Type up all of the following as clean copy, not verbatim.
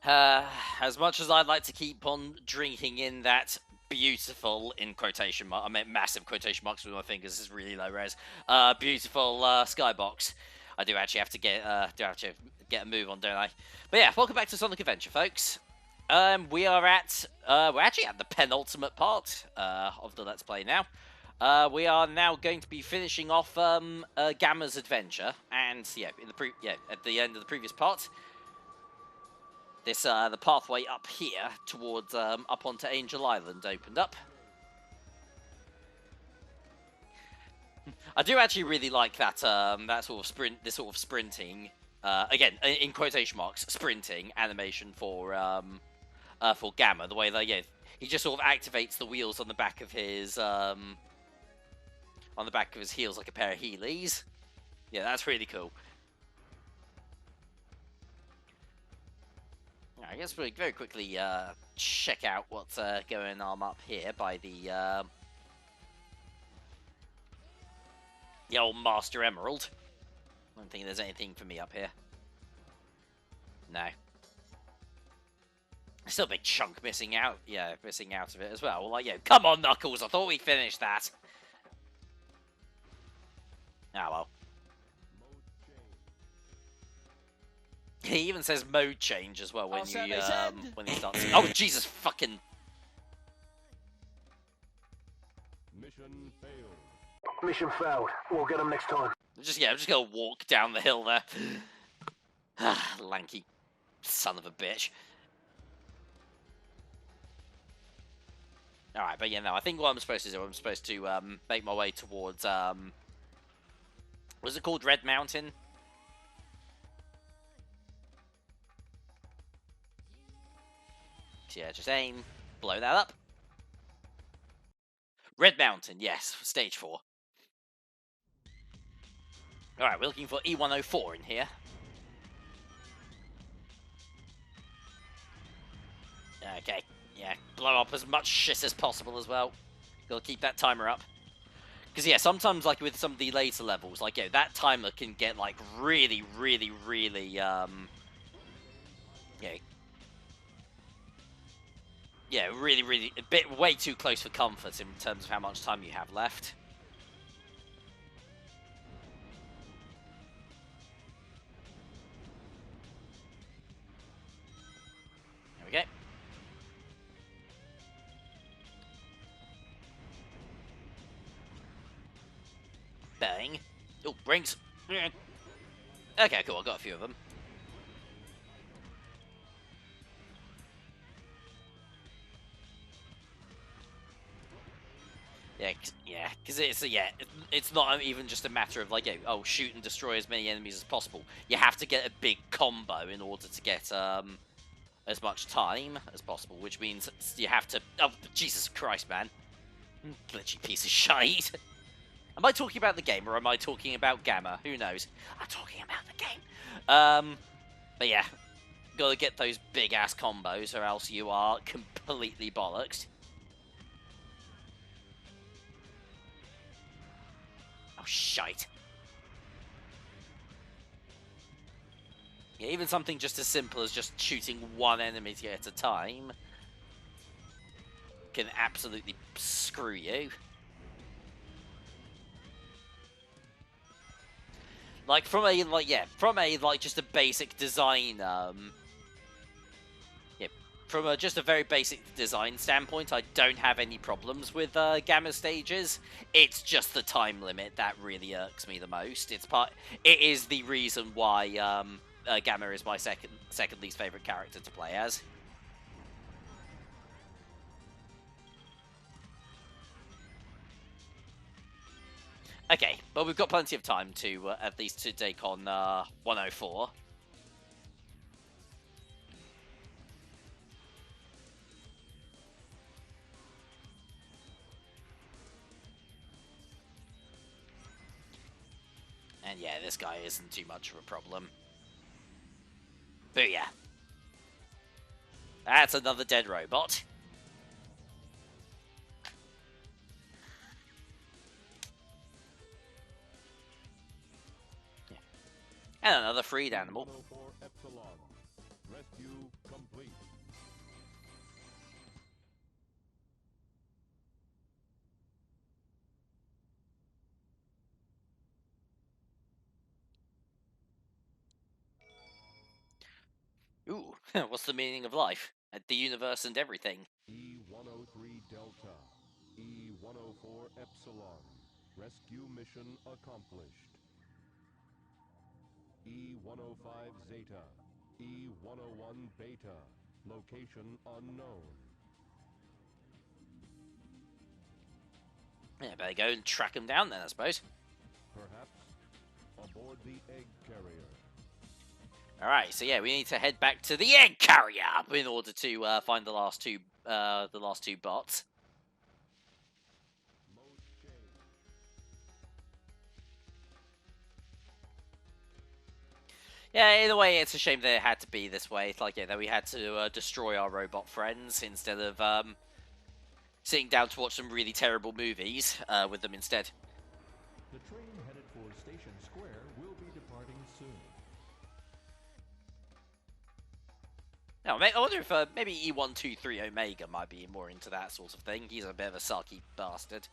Uh, as much as I'd like to keep on drinking in that beautiful, in quotation mark, I meant massive quotation marks with my fingers, this is really low res, beautiful skybox, I do actually have to get a move on, don't I? But yeah, welcome back to Sonic Adventure, folks. We're actually at the penultimate part of the Let's Play now. We are now going to be finishing off Gamma's adventure, and yeah, at the end of the previous part, this the pathway up here towards up onto Angel Island opened up. I do actually really like that that sort of sprinting, again in quotation marks, sprinting animation for Gamma. The way that he just sort of activates the wheels on the back of his heels like a pair of Heelys. Yeah, that's really cool. I guess we'll very quickly check out what's going on up here by the old Master Emerald. I don't think there's anything for me up here. No. Still a big chunk missing out. Yeah, missing out of it as well. Like, come on, Knuckles. I thought we finished that. Ah, well. He even says mode change as well when when he starts. Oh, Jesus fucking. Mission failed. Mission failed. We'll get them next time. I'm just gonna walk down the hill there. Lanky son of a bitch. Alright, but yeah, no, I think what I'm supposed to do, I'm supposed to make my way towards, was it called Red Mountain? So yeah, just aim, blow that up. Red Mountain, yes, stage 4. Alright, we're looking for E104 in here. Okay, yeah, blow up as much shit as possible as well. Gotta keep that timer up. Because, yeah, sometimes, like, with some of the later levels, like, that timer can get, like, really, really, really, really, really, a bit way too close for comfort in terms of how much time you have left. There we go. Bang. Oh, rings. Okay, cool, I got a few of them. Yeah, because it's not even just a matter of like, oh, shoot and destroy as many enemies as possible. You have to get a big combo in order to get as much time as possible, which means you have to. Oh, Jesus Christ, man! Glitchy piece of shite. Am I talking about the game or am I talking about Gamma? Who knows? I'm talking about the game. But yeah, gotta get those big ass combos, or else you are completely bollocksed. Oh, shite. Yeah, even something just as simple as just shooting one enemy at a time can absolutely screw you. Like, from a just a basic design, from just a very basic design standpoint, I don't have any problems with Gamma stages. It's just the time limit that really irks me the most. It is the reason why Gamma is my second least favorite character to play as. Okay, but we've got plenty of time to at least to take on 104. And yeah, this guy isn't too much of a problem. Booyah. That's another dead robot. Yeah. And another freed animal. Rescue complete. What's the meaning of life? The universe and everything. E-103 Delta, E-104 Epsilon. Rescue mission accomplished. E-105 Zeta, E-101 Beta. Location unknown. Yeah, better go and track them down then, I suppose. Perhaps aboard the egg carrier. Alright, so yeah, we need to head back to the egg carrier in order to find the last two bots. Yeah, in a way, it's a shame that it had to be this way. It's like, yeah, that we had to destroy our robot friends instead of sitting down to watch some really terrible movies with them instead. The train headed for Station Square will be departing soon. Now, I wonder if maybe E123 Omega might be more into that sort of thing. He's a bit of a sulky bastard.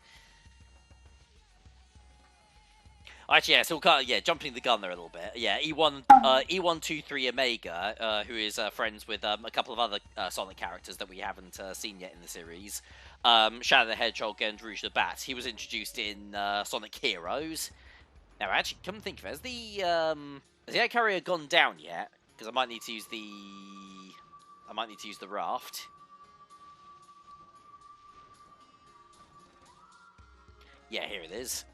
Actually, yeah, so kind of, yeah, jumping the gun there a little bit. Yeah, E123 Omega, who is friends with a couple of other Sonic characters that we haven't seen yet in the series. Shadow the Hedgehog and Rouge the Bat. He was introduced in Sonic Heroes. Now, actually, come to think of it, has the air carrier gone down yet? Because I might need to use the raft. Yeah, here it is.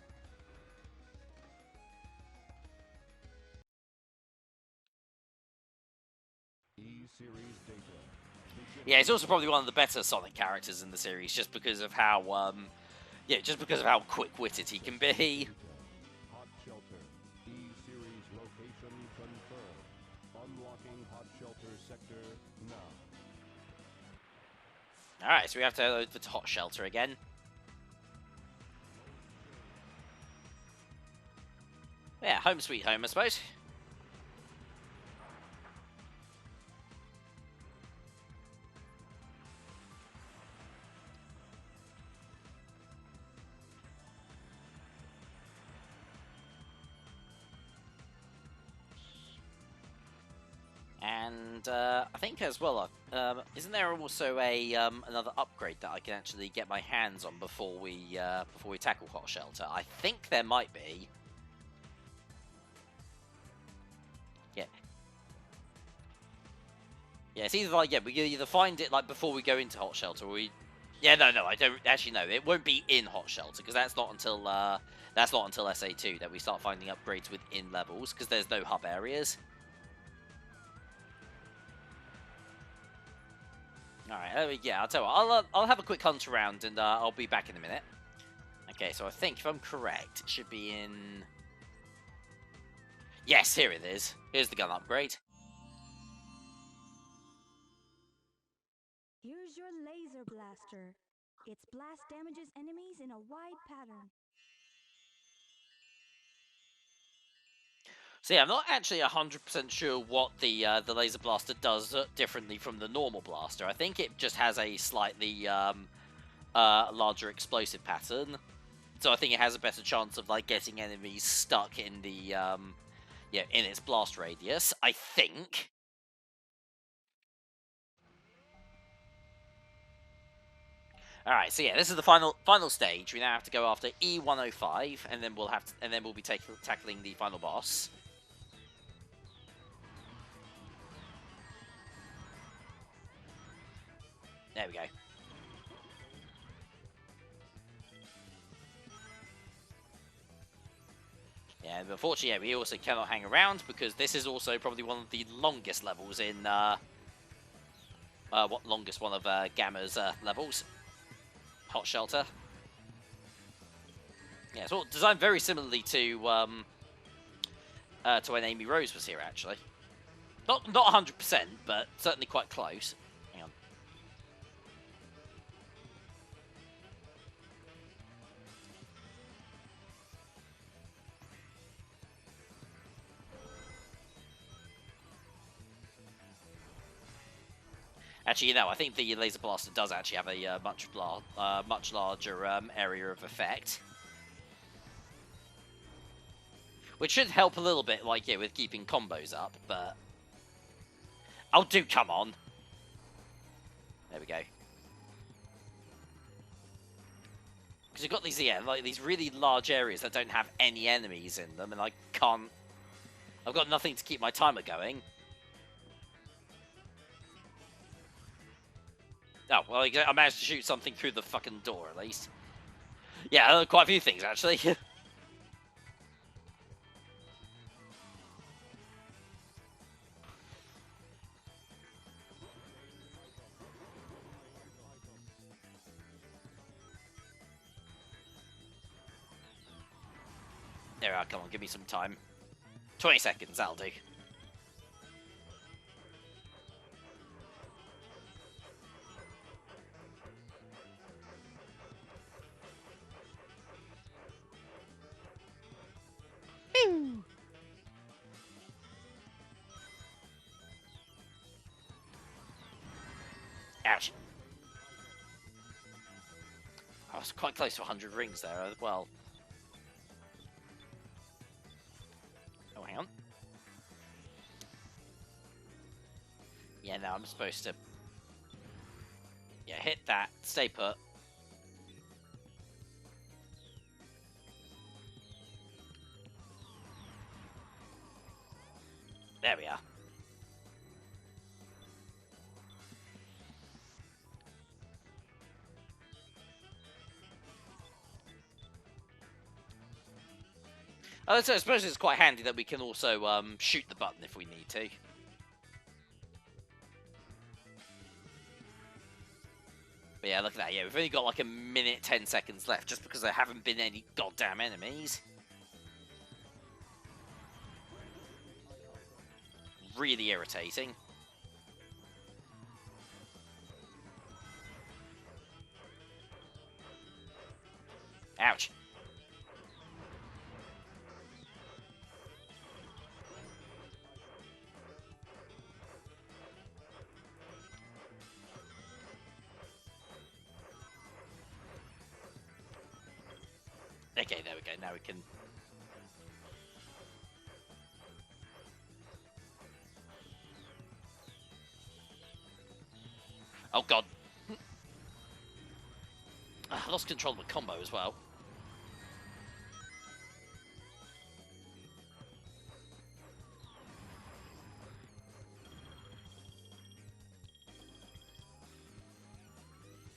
E-Series data. Yeah, he's also probably one of the better Sonic characters in the series, just because of how quick-witted he can be. Hot shelter. E-Series location confirmed. Unlocking hot shelter sector now. Alright, so we have to go to hot shelter again. Yeah, home sweet home, I suppose. And I think as well, isn't there also a another upgrade that I can actually get my hands on before we tackle hot shelter? I think there might be. Yeah. Yeah, it's either like, yeah, we can either find it like before we go into hot shelter, or we. Yeah, no, I don't actually know. It won't be in hot shelter because that's not until SA2 that we start finding upgrades within levels because there's no hub areas. Alright, yeah, I'll tell you what, I'll have a quick hunt around and I'll be back in a minute. Okay, so I think if I'm correct, it should be in. Yes, here it is. Here's the gun upgrade. Here's your laser blaster. Its blast damages enemies in a wide pattern. So yeah, I'm not actually 100% sure what the laser blaster does differently from the normal blaster. I think it just has a slightly larger explosive pattern. So I think it has a better chance of like getting enemies stuck in the in its blast radius, I think. Alright, so yeah, this is the final stage. We now have to go after E105, and then we'll be tackling the final boss. There we go. Yeah, and unfortunately, yeah, we also cannot hang around because this is also probably one of the longest levels in one of Gamma's levels. Hot shelter. Yeah, it's all designed very similarly to when Amy Rose was here, actually. Not 100%, but certainly quite close. Hang on. Actually, you know, I think the laser blaster does actually have a much larger area of effect, which should help a little bit, like, yeah, with keeping combos up. But Oh, do come on. There we go. Because you've got these, yeah, like these really large areas that don't have any enemies in them, and I can't... I've got nothing to keep my timer going. Oh, well, I managed to shoot something through the fucking door, at least. Yeah, quite a few things, actually. There we are, come on, give me some time. 20 seconds, that'll do. Ouch. I was quite close to 100 rings there as well. Oh, hang on. Yeah, no, I'm supposed to... Yeah, hit that. Stay put. There we are. Oh, so I suppose it's quite handy that we can also shoot the button if we need to. But yeah, look at that. Yeah, we've only got like a minute, 10 seconds left just because there haven't been any goddamn enemies. Really irritating. Ouch. Okay, there we go. Now we can... Oh, God. I lost control of the combo as well.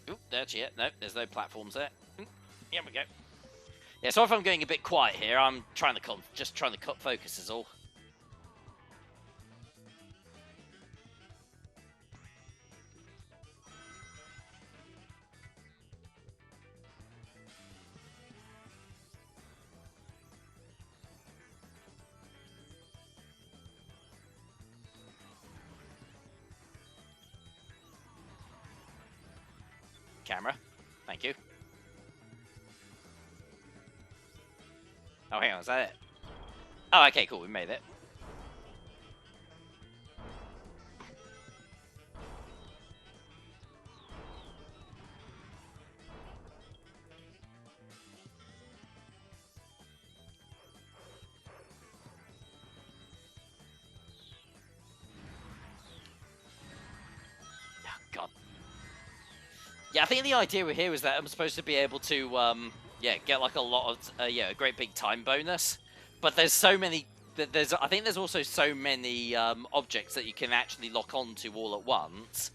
Oop, that's it. No, there's no platforms there. Here we go. Yeah, so if I'm going a bit quiet here, I'm trying to just trying to cut focus is all. Camera. Thank you. Oh, hang on, is that it? Oh, okay, cool, we made it. Oh, God. Yeah, I think the idea here is that I'm supposed to be able to, yeah, get like a lot of, yeah, a great big time bonus. But there's so many, I think there's also so many objects that you can actually lock onto all at once.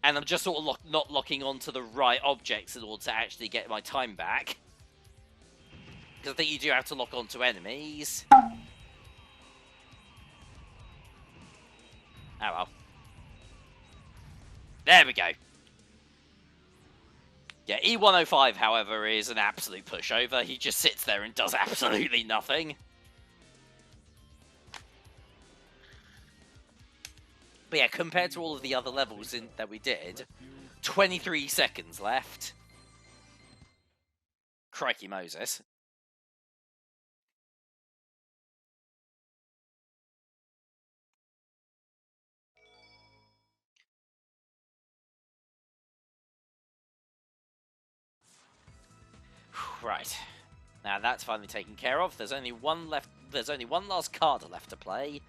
And I'm just sort of not locking onto the right objects in order to actually get my time back. Because I think you do have to lock onto enemies. Oh well. There we go. Yeah, E105, however, is an absolute pushover. He just sits there and does absolutely nothing. But yeah, compared to all of the other levels that we did, 23 seconds left. Crikey Moses. Right. Now that's finally taken care of. There's only one left. There's only one last card left to play.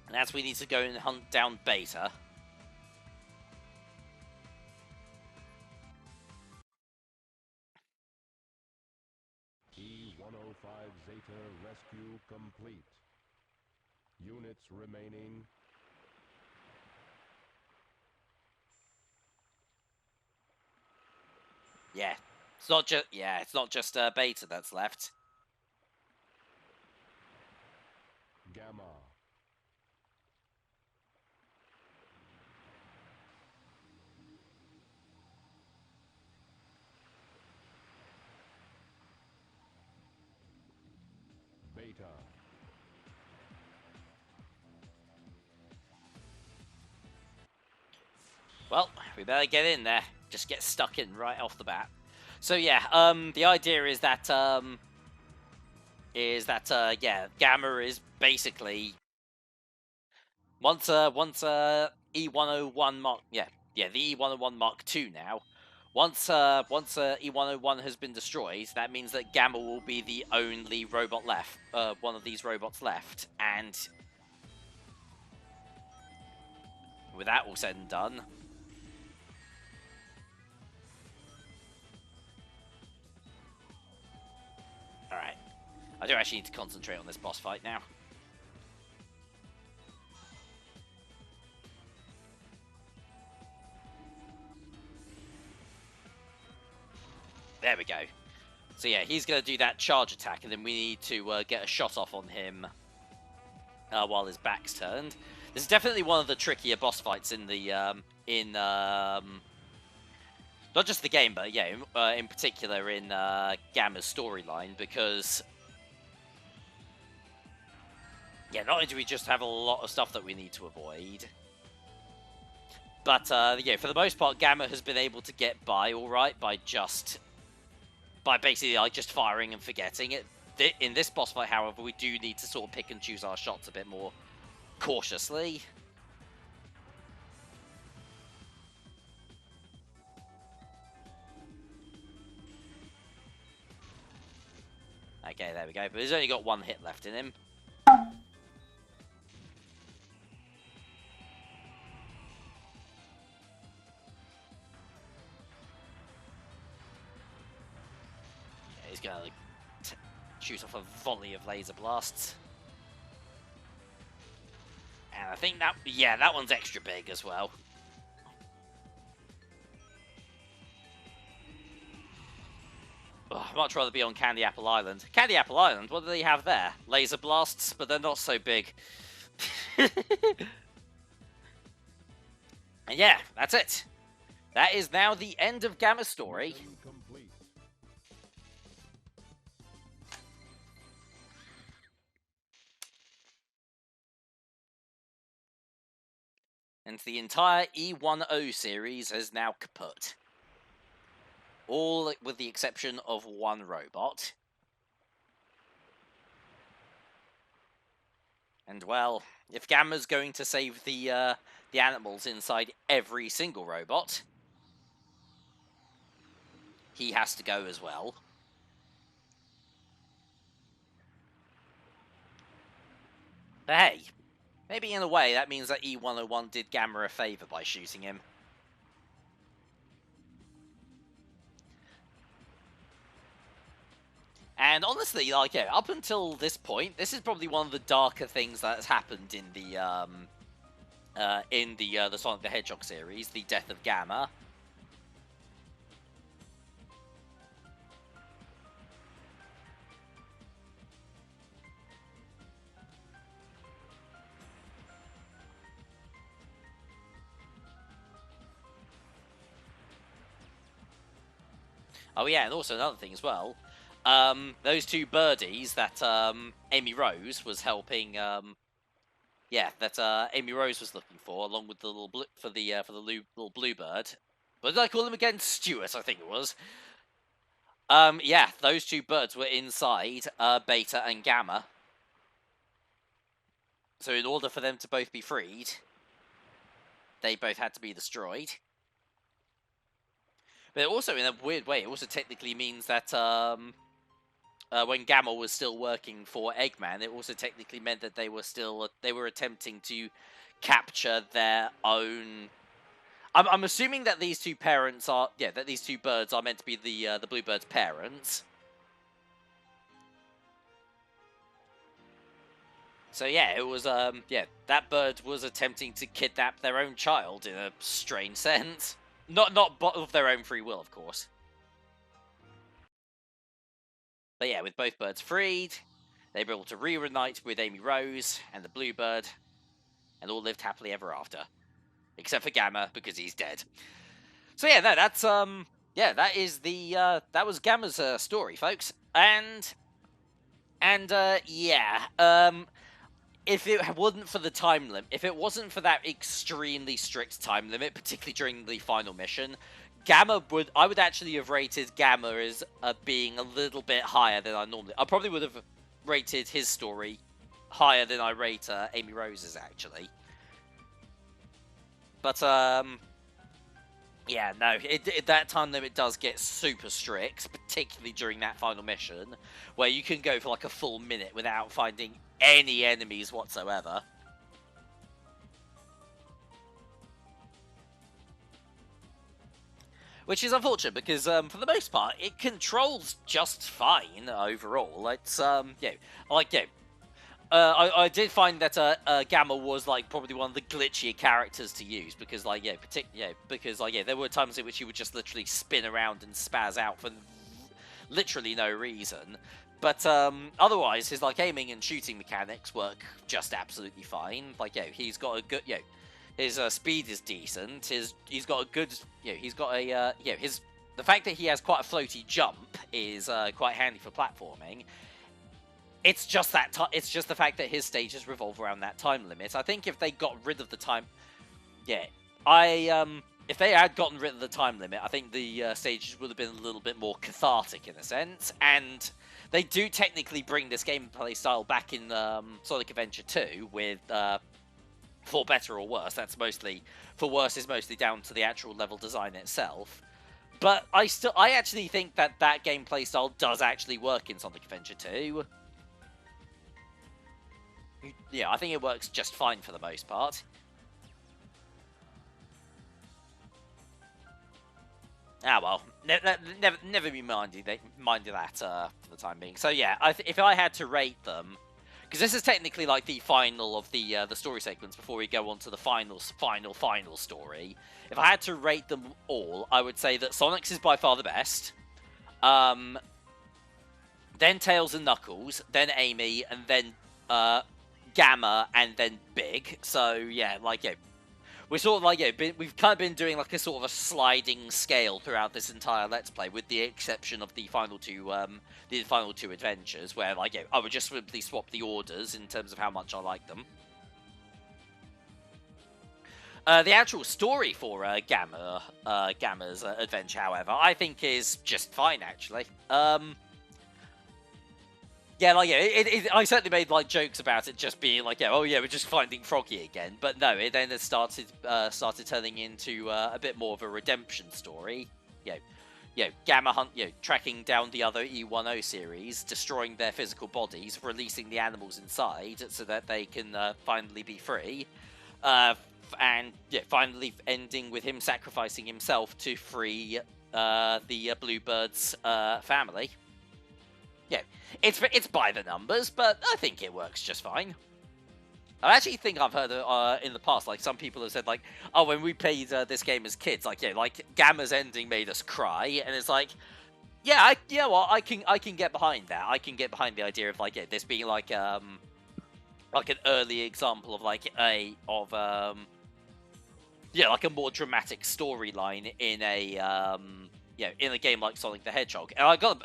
And as we need to go and hunt down Beta. E-105 Zeta rescue complete. Units remaining. Yeah, it's not just Beta that's left. Gamma. Beta. Well, we better get in there. Just get stuck in right off the bat. So yeah, the idea is that yeah, Gamma is basically once E101 Mark the E101 Mark II now. Once E101 has been destroyed, that means that Gamma will be the only robot left, one of these robots left, and with that all said and done, all right, I do actually need to concentrate on this boss fight now. There we go. So yeah, he's going to do that charge attack, and then we need to get a shot off on him while his back's turned. This is definitely one of the trickier boss fights in the not just the game, but yeah, in particular in Gamma's storyline, because yeah, not only do we just have a lot of stuff that we need to avoid, but yeah, for the most part, Gamma has been able to get by all right by basically like just firing and forgetting it. In this boss fight, however, we do need to sort of pick and choose our shots a bit more cautiously. Okay, there we go. But he's only got one hit left in him. Yeah, he's gonna shoot off a volley of laser blasts. And I think that, yeah, that one's extra big as well. Ugh, I'd much rather be on Candy Apple Island. Candy Apple Island, what do they have there? Laser blasts, but they're not so big. And yeah, that's it. That is now the end of Gamma's story. And the entire E10 series is now kaput. All with the exception of one robot. And well, if Gamma's going to save the animals inside every single robot, he has to go as well. But hey, maybe in a way that means that E101 did Gamma a favor by shooting him. And honestly, like, yeah, up until this point, this is probably one of the darker things that has happened in the Sonic the Hedgehog series, the death of Gamma. Oh yeah, and also another thing as well. Those two birdies that Amy Rose was helping, Amy Rose was looking for, along with the little little bluebird. What did I call him again? Stuart, I think it was. Yeah, those two birds were inside Beta and Gamma. So in order for them to both be freed, they both had to be destroyed. But also, in a weird way, it also technically means that when Gamma was still working for Eggman, it also technically meant that they were attempting to capture their own. I'm assuming that these two parents are that these two birds are meant to be the bluebird's parents. So yeah, it was that bird was attempting to kidnap their own child in a strange sense. Not of their own free will, of course. But yeah, with both birds freed, they were able to reunite with Amy Rose and the Bluebird, and all lived happily ever after. Except for Gamma, because he's dead. So yeah, no, that's that is the that was Gamma's story, folks. And if it wasn't for the time limit, if it wasn't for that extremely strict time limit, particularly during the final mission, I would actually have rated Gamma as being a little bit higher than I normally. I probably would have rated his story higher than I rate Amy Rose's, actually. But yeah, no, that time limit does get super strict, particularly during that final mission, where you can go for like a full minute without finding any enemies whatsoever. Which is unfortunate, because for the most part, it controls just fine overall. It's, I did find that Gamma was like probably one of the glitchier characters to use, because there were times in which he would just literally spin around and spaz out for literally no reason. But otherwise, his like aiming and shooting mechanics work just absolutely fine. Like he's got a good his speed is decent. He's got a good he's got a the fact that he has quite a floaty jump is quite handy for platforming. It's just it's just the fact that his stages revolve around that time limit. I think if they got rid of the time, if they had gotten rid of the time limit, I think the stages would have been a little bit more cathartic in a sense. And they do technically bring this gameplay style back in Sonic Adventure 2 with for better or worse. That's mostly for worse is mostly down to the actual level design itself. But I actually think that gameplay style does actually work in Sonic Adventure 2. Yeah, I think it works just fine for the most part. Ah, well, never be minded that for the time being. So yeah, if I had to rate them, because this is technically like the final of the story sequence before we go on to the final story. If I had to rate them all, I would say that Sonic's is by far the best. Then Tails and Knuckles, then Amy, and then Gamma, and then Big. So yeah, we're sort of we've kind of been doing like a sort of a sliding scale throughout this entire Let's Play, with the exception of the final two adventures, where I would just simply swap the orders in terms of how much I like them. The actual story for Gamma's adventure, however, I think is just fine, actually. I certainly made jokes about it just being we're just finding Froggy again. But no, it then started turning into a bit more of a redemption story. Gamma Hunt, tracking down the other E10 series, destroying their physical bodies, releasing the animals inside so that they can finally be free, and finally ending with him sacrificing himself to free the Bluebird's family. Yeah, it's by the numbers, but I think it works just fine. I actually think I've heard in the past, some people have said, oh, when we played this game as kids, Gamma's ending made us cry, and it's I can get behind that. I can get behind the idea of this being an early example of a more dramatic storyline in a in a game like Sonic the Hedgehog. And I got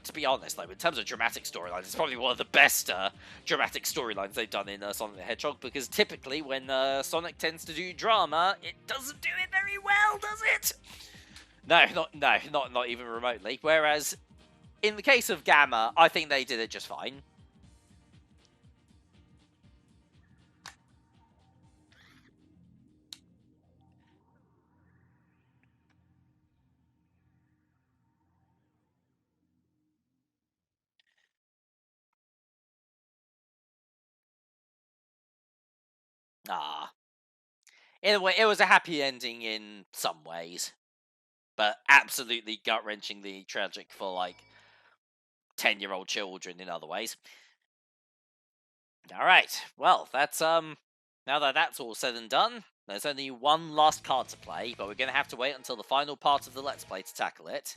to be honest, though, in terms of dramatic storylines, it's probably one of the best dramatic storylines they've done in Sonic the Hedgehog, because typically when Sonic tends to do drama, it doesn't do it very well, does it? Not even remotely. Whereas, in the case of Gamma, I think they did it just fine. Ah. In a way, it was a happy ending in some ways, but absolutely gut-wrenchingly tragic for, like, 10-year-old children in other ways. Alright, well, that's, now that that's all said and done, there's only one last card to play, but we're going to have to wait until the final part of the Let's Play to tackle it.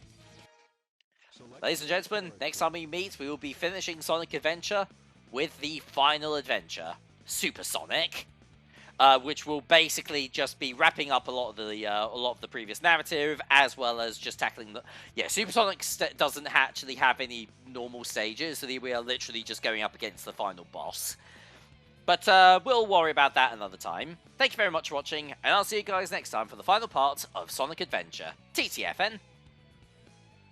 Ladies and gentlemen, next time we meet, we will be finishing Sonic Adventure with the final adventure, Super Sonic, which will basically just be wrapping up a lot of the previous narrative, as well as just tackling the. Yeah, Super Sonic doesn't actually have any normal stages, so we are literally just going up against the final boss. But we'll worry about that another time. Thank you very much for watching, and I'll see you guys next time for the final part of Sonic Adventure. TTFN.